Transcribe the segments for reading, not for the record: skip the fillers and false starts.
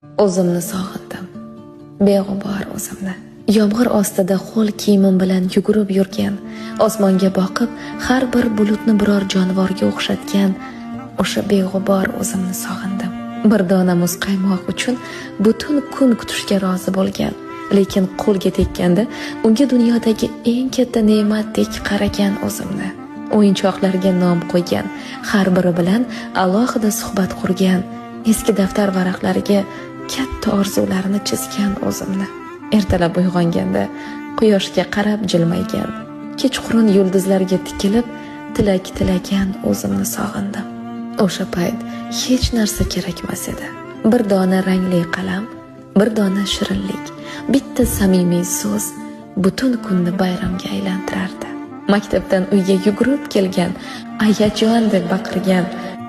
O'zimni sog'indim. Beg'ubor o'zimni. Yomg'ir ostida qo'l kiyimim bilan yugurib yurgan, osmonga boqib, har bir bulutni biror jonivorga o'xshatgan o'sha beg'ubor o'zimni sog'indim. Bir dona muzqaymoq uchun butun kun kutishga rozi bo'lgan, lekin qo'lga tekkanda unga dunyodagi eng katta ne'matdek qaragan o'zimni. O'yinchoqlarga nom qo'ygan, har biri bilan alohida suhbat qurgan, eski daftar varaqlariga katta orzularni chizgan o'zimni. Ertalab uyg'onganda quyoshga qarab jilmaygan, kechqurun yulduzlarga tikilib tilak tilagan o'zimni sog'indim. O'sha payt hech narsa kerakmas edi. Bir dona rangli qalam, bir dona shirinlik, bitta samimiy so'z butun kunni bayramga aylantirardi. Maktabdan uyga yugurib kelgan, ayajon deb baqirgan,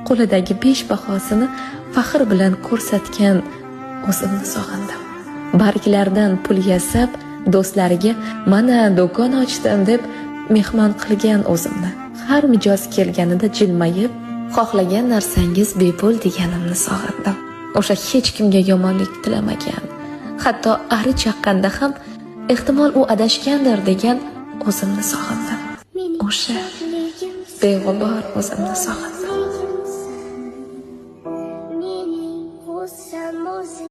qo'lidagi 5 bahosini faxr bilan ko'rsatgan o'zimni sog'indim. Barglardan pul yasab, do'stlariga "Mana do'kon ochdim" deb mehmon qilgan o'zimni. Har mijoz kelganida jilmayib, "Xohlagan narsangiz bepul" deganimni sog'indim. O'sha hech kimga yomonlik tilamagan, hatto ari chaqqanda ham ehtimol u adashgandir degan o'zimni sog'indim. O'sha beg'ubor o'zimni sog'indim.